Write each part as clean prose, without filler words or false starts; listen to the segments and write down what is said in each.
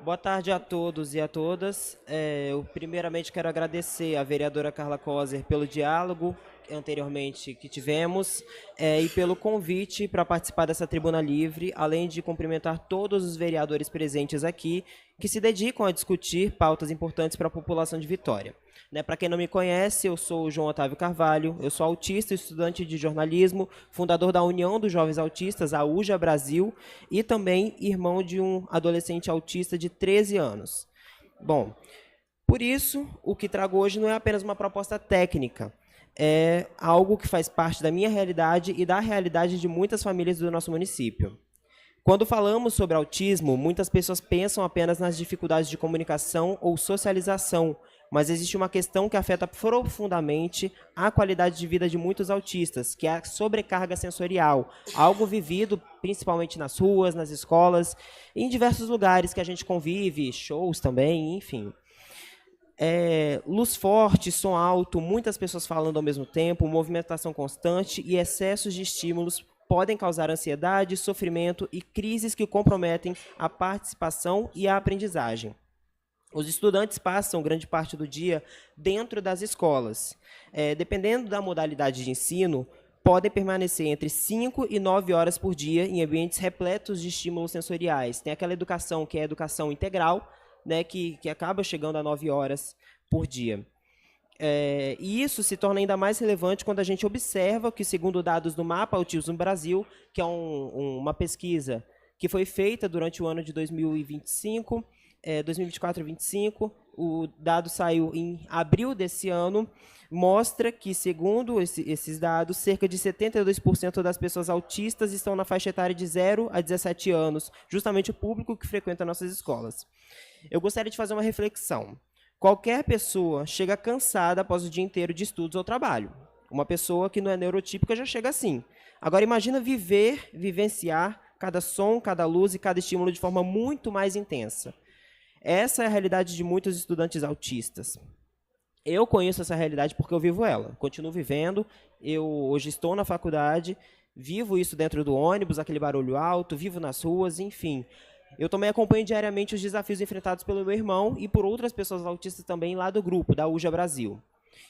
Boa tarde a todos e a todas. Eu primeiramente quero agradecer à vereadora Carla Coser pelo diálogo anteriormente que tivemos e pelo convite para participar dessa tribuna livre, além de cumprimentar todos os vereadores presentes aqui que se dedicam a discutir pautas importantes para a população de Vitória. Para quem não me conhece, eu sou o João Otávio Carvalho, eu sou autista, estudante de jornalismo, fundador da União dos Jovens Autistas, a UJA Brasil, e também irmão de um adolescente autista de 13 anos. Bom, por isso, o que trago hoje não é apenas uma proposta técnica, é algo que faz parte da minha realidade e da realidade de muitas famílias do nosso município. Quando falamos sobre autismo, muitas pessoas pensam apenas nas dificuldades de comunicação ou socialização, mas existe uma questão que afeta profundamente a qualidade de vida de muitos autistas, que é a sobrecarga sensorial, algo vivido principalmente nas ruas, nas escolas, em diversos lugares que a gente convive, shows também, enfim. Luz forte, som alto, muitas pessoas falando ao mesmo tempo, movimentação constante e excessos de estímulos podem causar ansiedade, sofrimento e crises que comprometem a participação e a aprendizagem. Os estudantes passam grande parte do dia dentro das escolas. Dependendo da modalidade de ensino, podem permanecer entre 5 e 9 horas por dia em ambientes repletos de estímulos sensoriais. Tem aquela educação que é a educação integral, que acaba chegando a 9 horas por dia. E isso se torna ainda mais relevante quando a gente observa que, segundo dados do Mapa Autismo Brasil, que é uma pesquisa que foi feita durante o ano de 2025, 2024 e 2025, o dado saiu em abril desse ano, mostra que, segundo esses dados, cerca de 72% das pessoas autistas estão na faixa etária de 0 a 17 anos, justamente o público que frequenta nossas escolas. Eu gostaria de fazer uma reflexão. Qualquer pessoa chega cansada após o dia inteiro de estudos ou trabalho. Uma pessoa que não é neurotípica já chega assim. Agora, imagina vivenciar cada som, cada luz e cada estímulo de forma muito mais intensa. Essa é a realidade de muitos estudantes autistas. Eu conheço essa realidade porque eu vivo ela. Continuo vivendo, eu hoje estou na faculdade, vivo isso dentro do ônibus, aquele barulho alto, vivo nas ruas, enfim. Eu também acompanho diariamente os desafios enfrentados pelo meu irmão e por outras pessoas autistas também lá do grupo, da UJA Brasil.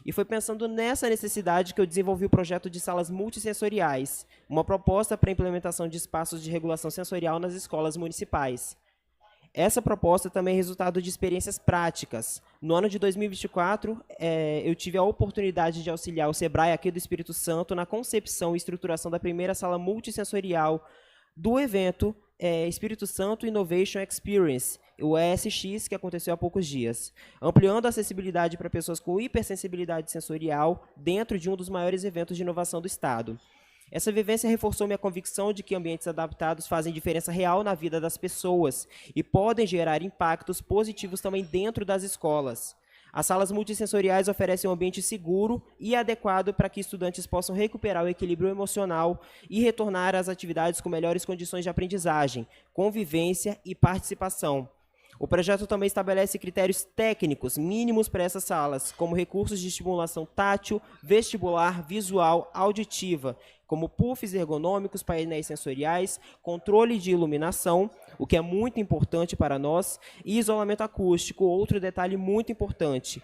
E foi pensando nessa necessidade que eu desenvolvi o projeto de salas multissensoriais, uma proposta para a implementação de espaços de regulação sensorial nas escolas municipais. Essa proposta também é resultado de experiências práticas. No ano de 2024, eu tive a oportunidade de auxiliar o SEBRAE aqui do Espírito Santo na concepção e estruturação da primeira sala multissensorial do evento Espírito Santo Innovation Experience, o ESX, que aconteceu há poucos dias, ampliando a acessibilidade para pessoas com hipersensibilidade sensorial dentro de um dos maiores eventos de inovação do Estado. Essa vivência reforçou minha convicção de que ambientes adaptados fazem diferença real na vida das pessoas e podem gerar impactos positivos também dentro das escolas. As salas multissensoriais oferecem um ambiente seguro e adequado para que estudantes possam recuperar o equilíbrio emocional e retornar às atividades com melhores condições de aprendizagem, convivência e participação. O projeto também estabelece critérios técnicos mínimos para essas salas, como recursos de estimulação tátil, vestibular, visual, auditiva, como puffs ergonômicos, painéis sensoriais, controle de iluminação, o que é muito importante para nós, e isolamento acústico, outro detalhe muito importante.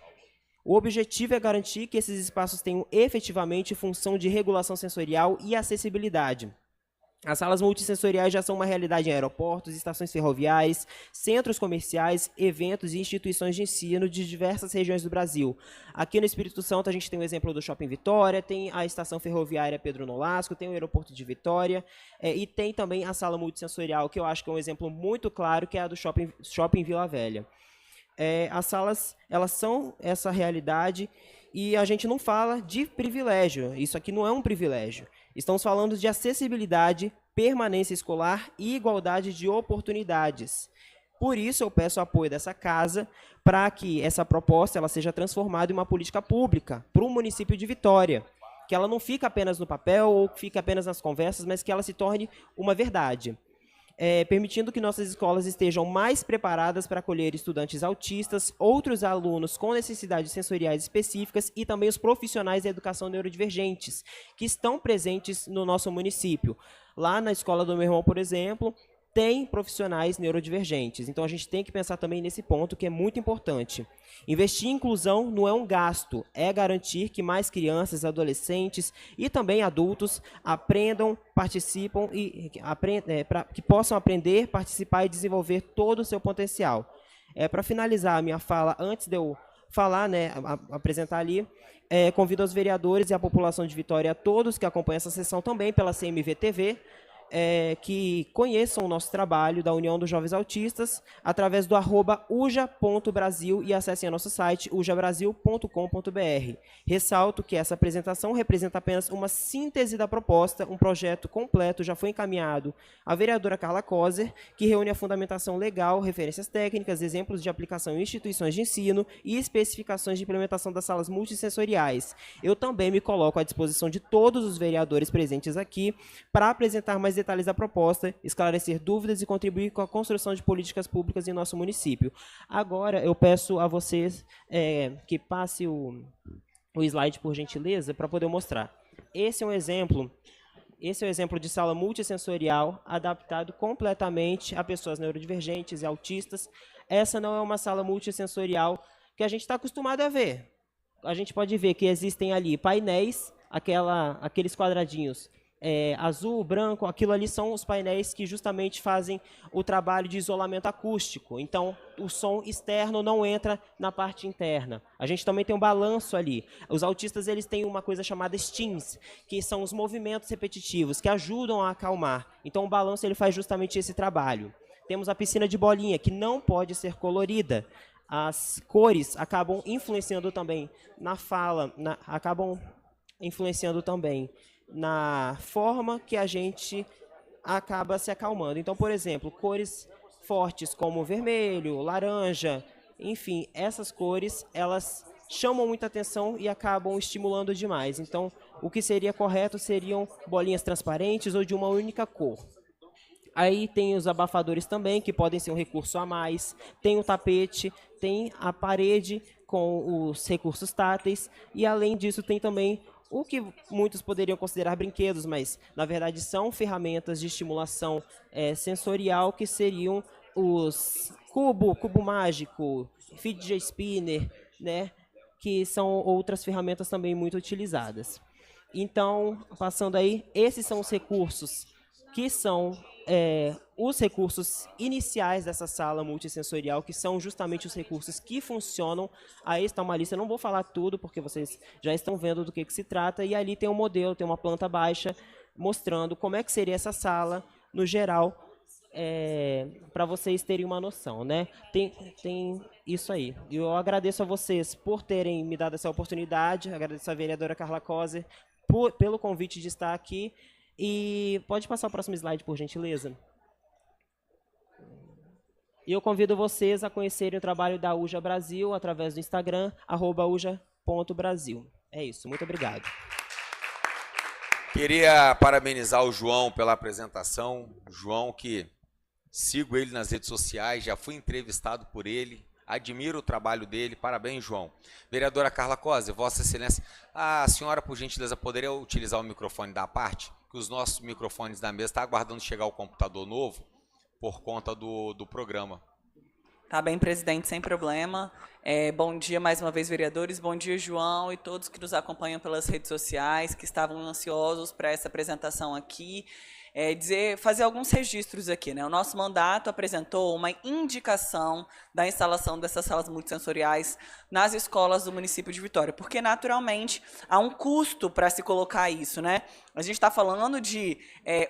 O objetivo é garantir que esses espaços tenham efetivamente função de regulação sensorial e acessibilidade. As salas multissensoriais já são uma realidade em aeroportos, estações ferroviárias, centros comerciais, eventos e instituições de ensino de diversas regiões do Brasil. Aqui no Espírito Santo a gente tem o exemplo do Shopping Vitória, tem a estação ferroviária Pedro Nolasco, tem o aeroporto de Vitória e tem também a sala multissensorial, que eu acho que é um exemplo muito claro, que é a do Shopping Vila Velha. As salas, elas são essa realidade e a gente não fala de privilégio, isso aqui não é um privilégio. Estamos falando de acessibilidade, permanência escolar e igualdade de oportunidades. Por isso, eu peço o apoio dessa casa para que essa proposta ela seja transformada em uma política pública para o município de Vitória, que ela não fique apenas no papel ou fique apenas nas conversas, mas que ela se torne uma verdade. Permitindo que nossas escolas estejam mais preparadas para acolher estudantes autistas, outros alunos com necessidades sensoriais específicas e também os profissionais da educação neurodivergentes, que estão presentes no nosso município. Lá na escola do meu irmão, por exemplo, tem profissionais neurodivergentes. Então, a gente tem que pensar também nesse ponto, que é muito importante. Investir em inclusão não é um gasto, é garantir que mais crianças, adolescentes e também adultos aprendam, participam e que possam aprender, participar e desenvolver todo o seu potencial. Para finalizar a minha fala, antes de eu falar, apresentar ali, convido os vereadores e a população de Vitória, a todos que acompanham essa sessão também pela CMV-TV, que conheçam o nosso trabalho da União dos Jovens Autistas através do @uja.brasil e acessem nosso site ujabrasil.com.br. Ressalto que essa apresentação representa apenas uma síntese da proposta, um projeto completo já foi encaminhado à vereadora Carla Coser, que reúne a fundamentação legal, referências técnicas, exemplos de aplicação em instituições de ensino e especificações de implementação das salas multissensoriais. Eu também me coloco à disposição de todos os vereadores presentes aqui para apresentar mais detalhes da proposta, esclarecer dúvidas e contribuir com a construção de políticas públicas em nosso município. Agora, eu peço a vocês que passe o slide, por gentileza, para poder mostrar. Esse é um exemplo de sala multissensorial adaptado completamente a pessoas neurodivergentes e autistas. Essa não é uma sala multissensorial que a gente está acostumado a ver. A gente pode ver que existem ali painéis, aqueles quadradinhos azul, branco, aquilo ali são os painéis que justamente fazem o trabalho de isolamento acústico. Então, o som externo não entra na parte interna. A gente também tem um balanço ali. Os autistas, eles têm uma coisa chamada STIMs, que são os movimentos repetitivos, que ajudam a acalmar. Então, o balanço ele faz justamente esse trabalho. Temos a piscina de bolinha, que não pode ser colorida. As cores acabam influenciando também na fala, acabam influenciando também na forma que a gente acaba se acalmando. Então, por exemplo, cores fortes como vermelho, laranja, enfim, essas cores, elas chamam muita atenção e acabam estimulando demais. Então, o que seria correto seriam bolinhas transparentes ou de uma única cor. Aí tem os abafadores também, que podem ser um recurso a mais. Tem o tapete, tem a parede com os recursos táteis. E, além disso, tem também o que muitos poderiam considerar brinquedos, mas, na verdade, são ferramentas de estimulação sensorial, que seriam os cubo mágico, fidget spinner, que são outras ferramentas também muito utilizadas. Então, passando aí, esses são os recursos que são os recursos iniciais dessa sala multissensorial, que são justamente os recursos que funcionam. Aí está uma lista, eu não vou falar tudo, porque vocês já estão vendo do que se trata, e ali tem um modelo, tem uma planta baixa, mostrando como é que seria essa sala, no geral, para vocês terem uma noção, Tem isso aí. Eu agradeço a vocês por terem me dado essa oportunidade, agradeço à vereadora Carla Coser pelo convite de estar aqui. E pode passar o próximo slide, por gentileza? E eu convido vocês a conhecerem o trabalho da UJA Brasil através do Instagram, @uja.brasil. É isso, muito obrigado. Queria parabenizar o João pela apresentação. João, que sigo ele nas redes sociais, já fui entrevistado por ele, admiro o trabalho dele, parabéns, João. Vereadora Carla Coser, Vossa Excelência, a senhora, por gentileza, poderia utilizar o microfone da parte? Que os nossos microfones da mesa estão aguardando chegar o computador novo por conta do programa. Tá bem, presidente, sem problema. Bom dia mais uma vez, vereadores. Bom dia, João, e todos que nos acompanham pelas redes sociais, que estavam ansiosos para essa apresentação aqui. Fazer alguns registros aqui, O nosso mandato apresentou uma indicação da instalação dessas salas multissensoriais nas escolas do município de Vitória, porque, naturalmente, há um custo para se colocar isso, A gente está falando de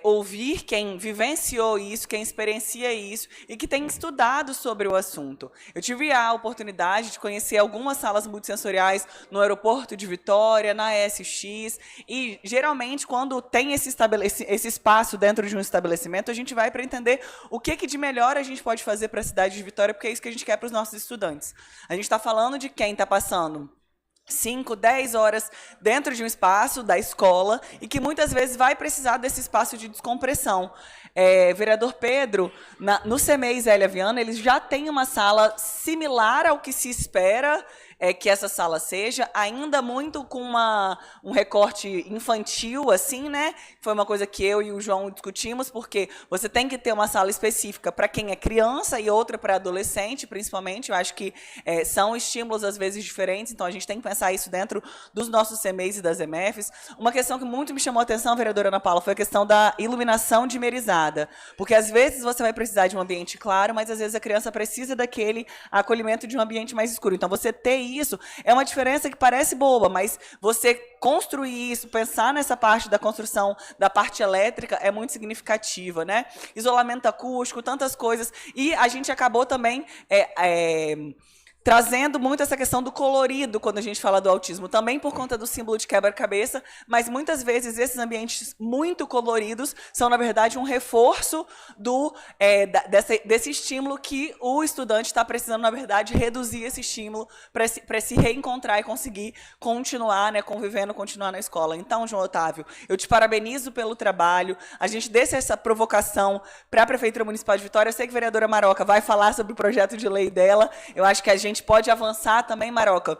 ouvir quem vivenciou isso, quem experiencia isso e que tem estudado sobre o assunto. Eu tive a oportunidade de conhecer algumas salas multissensoriais no aeroporto de Vitória, na ESX, e, geralmente, quando tem esse espaço dentro de um estabelecimento, a gente vai para entender o que de melhor a gente pode fazer para a cidade de Vitória, porque é isso que a gente quer para os nossos estudantes. A gente está falando de quem está passando 5, 10 horas dentro de um espaço da escola e que muitas vezes vai precisar desse espaço de descompressão. Vereador Pedro, no CEMEI Zélia Viana, eles já têm uma sala similar ao que se espera que essa sala seja, ainda muito com um recorte infantil, assim, né? Foi uma coisa que eu e o João discutimos, porque você tem que ter uma sala específica para quem é criança e outra para adolescente, principalmente. Eu acho que são estímulos, às vezes, diferentes, então a gente tem que pensar isso dentro dos nossos CMEs e das EMEFs. Uma questão que muito me chamou a atenção, vereadora Ana Paula, foi a questão da iluminação dimerizada, porque às vezes você vai precisar de um ambiente claro, mas às vezes a criança precisa daquele acolhimento de um ambiente mais escuro. Então, você ter isso é uma diferença que parece boba, mas você construir isso, pensar nessa parte da construção da parte elétrica é muito significativa, né? Isolamento acústico, tantas coisas. E a gente acabou também trazendo muito essa questão do colorido quando a gente fala do autismo, também por conta do símbolo de quebra-cabeça, mas muitas vezes esses ambientes muito coloridos são, na verdade, um reforço desse estímulo que o estudante está precisando, na verdade, reduzir esse estímulo para se reencontrar e conseguir continuar, né, convivendo, continuar na escola. Então, João Otávio, eu te parabenizo pelo trabalho, a gente deixa essa provocação para a Prefeitura Municipal de Vitória. Eu sei que a vereadora Maroca vai falar sobre o projeto de lei dela, eu acho que a gente pode avançar também, Maroca,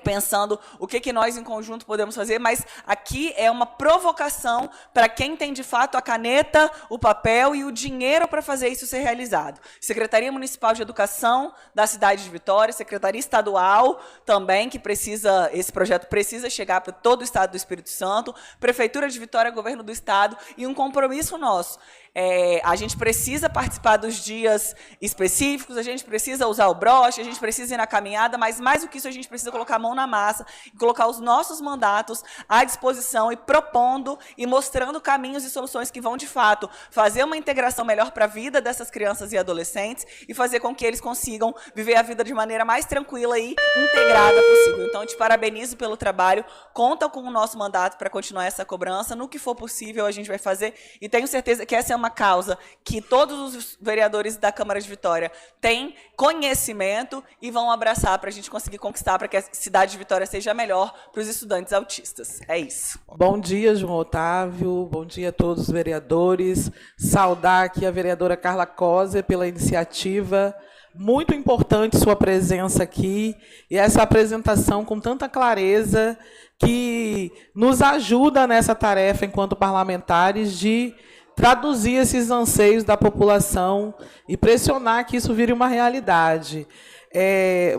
pensando o que nós em conjunto podemos fazer, mas aqui é uma provocação para quem tem de fato a caneta, o papel e o dinheiro para fazer isso ser realizado. Secretaria Municipal de Educação da cidade de Vitória, Secretaria Estadual também, que esse projeto precisa chegar para todo o estado do Espírito Santo, Prefeitura de Vitória, Governo do Estado, e um compromisso nosso. A gente precisa participar dos dias específicos, a gente precisa usar o broche, a gente precisa ir na caminhada, mas mais do que isso, a gente precisa colocar a mão na massa e colocar os nossos mandatos à disposição e propondo e mostrando caminhos e soluções que vão, de fato, fazer uma integração melhor para a vida dessas crianças e adolescentes e fazer com que eles consigam viver a vida de maneira mais tranquila e integrada possível. Então, eu te parabenizo pelo trabalho, conta com o nosso mandato para continuar essa cobrança, no que for possível a gente vai fazer, e tenho certeza que essa é uma causa que todos os vereadores da Câmara de Vitória têm conhecimento e vão abraçar para a gente conseguir conquistar, para que a cidade de Vitória seja melhor para os estudantes autistas. É isso. Bom dia, João Otávio. Bom dia a todos os vereadores. Saudar aqui a vereadora Carla Coser pela iniciativa. Muito importante sua presença aqui e essa apresentação com tanta clareza que nos ajuda nessa tarefa, enquanto parlamentares, de traduzir esses anseios da população e pressionar que isso vire uma realidade.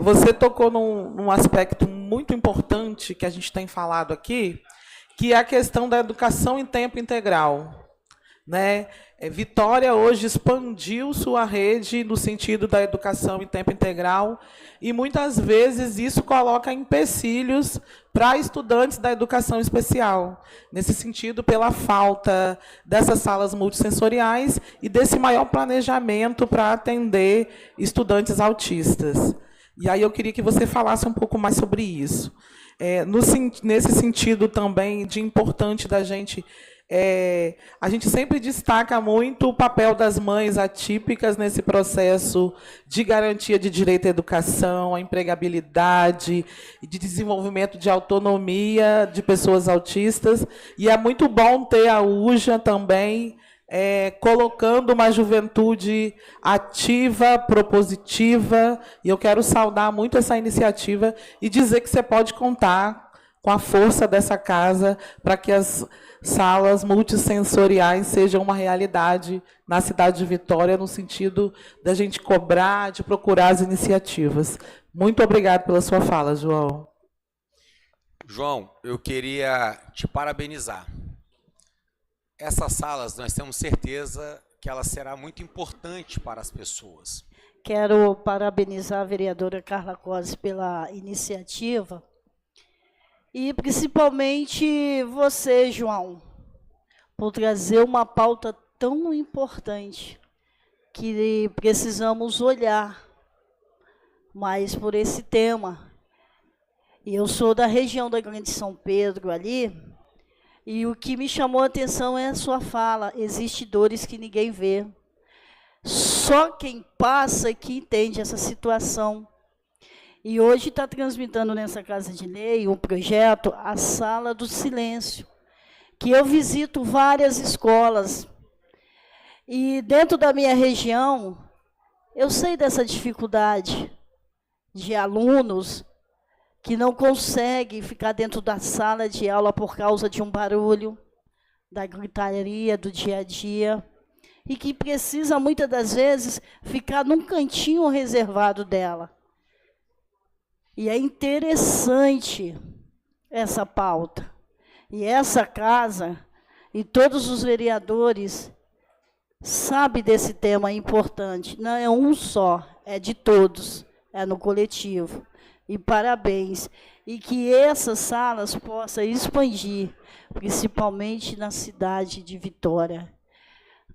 Você tocou num aspecto muito importante que a gente tem falado aqui, que é a questão da educação em tempo integral, né? Vitória hoje expandiu sua rede no sentido da educação em tempo integral e muitas vezes isso coloca empecilhos para estudantes da educação especial, nesse sentido pela falta dessas salas multissensoriais e desse maior planejamento para atender estudantes autistas. E aí eu queria que você falasse um pouco mais sobre isso. Nesse sentido também de importante da gente... a gente sempre destaca muito o papel das mães atípicas nesse processo de garantia de direito à educação, à empregabilidade, de desenvolvimento de autonomia de pessoas autistas. E é muito bom ter a UJA também colocando uma juventude ativa, propositiva. E eu quero saudar muito essa iniciativa e dizer que você pode contar com a força dessa casa para que as salas multissensoriais sejam uma realidade na cidade de Vitória, no sentido da gente cobrar, de procurar as iniciativas. Muito obrigado pela sua fala, João. João, eu queria te parabenizar. Essas salas, nós temos certeza que ela será muito importante para as pessoas. Quero parabenizar a vereadora Carla Coser pela iniciativa. E, principalmente, você, João, por trazer uma pauta tão importante que precisamos olhar mais por esse tema. E eu sou da região da Grande São Pedro, ali, e o que me chamou a atenção é a sua fala. Existem dores que ninguém vê. Só quem passa que entende essa situação. E hoje está transmitindo nessa Casa de Lei um projeto, a Sala do Silêncio, que eu visito várias escolas. E dentro da minha região, eu sei dessa dificuldade de alunos que não consegue ficar dentro da sala de aula por causa de um barulho, da gritaria do dia a dia, e que precisa, muitas das vezes, ficar num cantinho reservado dela. E é interessante essa pauta. E essa casa, e todos os vereadores, sabem desse tema importante. Não é um só, é de todos, é no coletivo. E parabéns. E que essas salas possam expandir, principalmente na cidade de Vitória,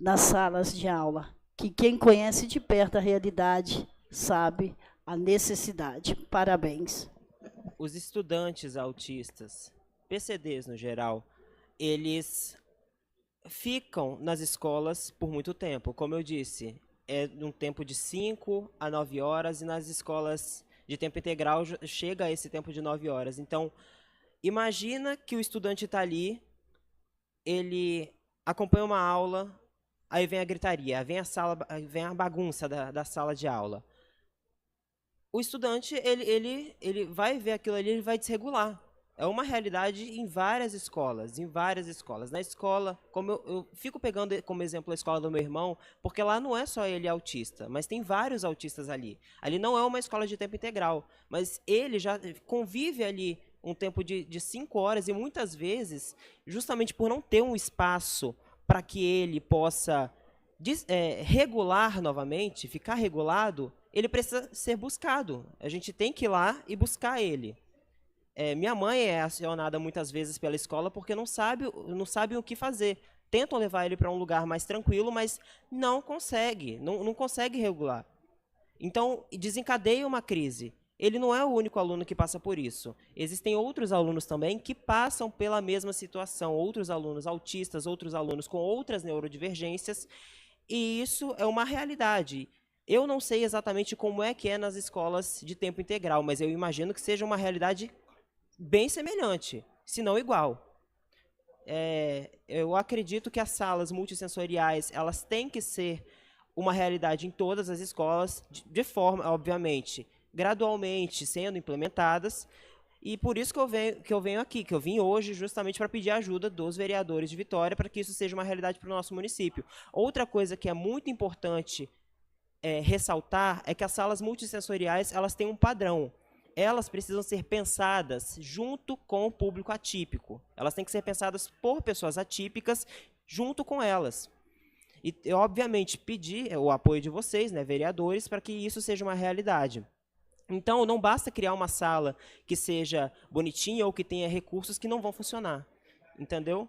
nas salas de aula. Que quem conhece de perto a realidade sabe a necessidade. Parabéns. Os estudantes autistas, PCDs no geral, eles ficam nas escolas por muito tempo. Como eu disse, é um tempo de 5 a 9 horas, e nas escolas de tempo integral chega a esse tempo de 9 horas. Então, imagina que o estudante está ali, ele acompanha uma aula, aí vem a gritaria, vem a bagunça da sala de aula. O estudante, ele vai ver aquilo ali, ele vai desregular. É uma realidade em várias escolas, Na escola, como eu fico pegando como exemplo a escola do meu irmão, porque lá não é só ele autista, mas tem vários autistas ali. Ali não é uma escola de tempo integral, mas ele já convive ali um tempo de 5 horas, e muitas vezes, justamente por não ter um espaço para que ele possa regular novamente, ficar regulado, ele precisa ser buscado. A gente tem que ir lá e buscar ele. Minha mãe é acionada muitas vezes pela escola porque não sabe o que fazer. Tentam levar ele para um lugar mais tranquilo, mas não consegue regular. Então, desencadeia uma crise. Ele não é o único aluno que passa por isso. Existem outros alunos também que passam pela mesma situação, outros alunos autistas, outros alunos com outras neurodivergências, e isso é uma realidade. Eu não sei exatamente como é que é nas escolas de tempo integral, mas eu imagino que seja uma realidade bem semelhante, se não igual. Eu acredito que as salas multissensoriais, elas têm que ser uma realidade em todas as escolas, de forma, obviamente, gradualmente sendo implementadas, e por isso que eu venho aqui, que eu vim hoje justamente para pedir ajuda dos vereadores de Vitória para que isso seja uma realidade para o nosso município. Outra coisa que é muito importante ressaltar é que as salas multissensoriais, elas têm um padrão. Elas precisam ser pensadas junto com o público atípico. Elas têm que ser pensadas por pessoas atípicas junto com elas. E, obviamente, pedir o apoio de vocês, né, vereadores, para que isso seja uma realidade. Então, não basta criar uma sala que seja bonitinha ou que tenha recursos que não vão funcionar. Entendeu?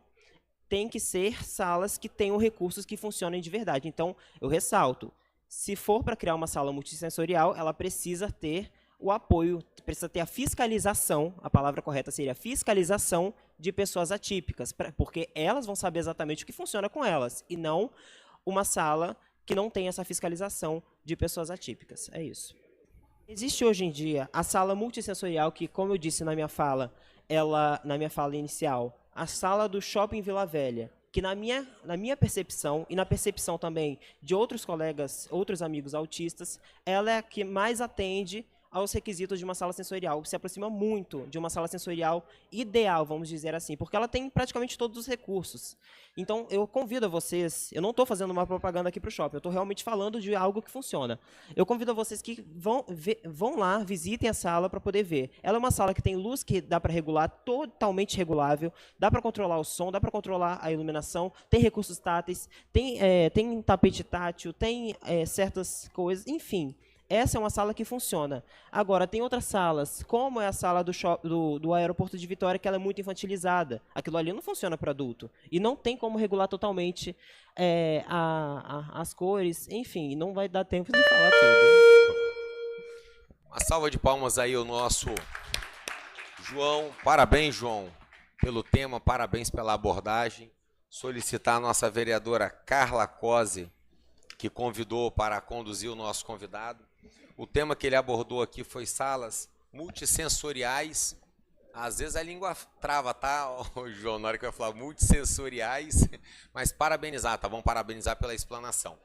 Tem que ser salas que tenham recursos que funcionem de verdade. Então, eu ressalto, se for para criar uma sala multissensorial, ela precisa ter o apoio, precisa ter a fiscalização, a palavra correta seria fiscalização de pessoas atípicas, porque elas vão saber exatamente o que funciona com elas, e não uma sala que não tem essa fiscalização de pessoas atípicas. É isso. Existe hoje em dia a sala multissensorial, que, como eu disse na minha fala inicial, a sala do Shopping Vila Velha, que na minha percepção, e na percepção também de outros colegas, outros amigos autistas, ela é a que mais atende aos requisitos de uma sala sensorial, se aproxima muito de uma sala sensorial ideal, vamos dizer assim, porque ela tem praticamente todos os recursos. Então, eu convido a vocês, eu não estou fazendo uma propaganda aqui para o shopping, eu estou realmente falando de algo que funciona. Eu convido a vocês que vão lá, visitem a sala para poder ver. Ela é uma sala que tem luz que dá para regular, totalmente regulável, dá para controlar o som, dá para controlar a iluminação, tem recursos táteis, tem tapete tátil, tem certas coisas, enfim. Essa é uma sala que funciona. Agora, tem outras salas, como é a sala do aeroporto de Vitória, que ela é muito infantilizada. Aquilo ali não funciona para adulto. E não tem como regular totalmente as cores. Enfim, não vai dar tempo de falar tudo. Uma salva de palmas aí ao nosso João. Parabéns, João, pelo tema, parabéns pela abordagem. Solicitar a nossa vereadora Carla Cose, que convidou para conduzir o nosso convidado. O tema que ele abordou aqui foi salas multissensoriais. Às vezes a língua trava, tá, João, na hora que eu falar multissensoriais, mas parabenizar, tá bom? Parabenizar pela explanação.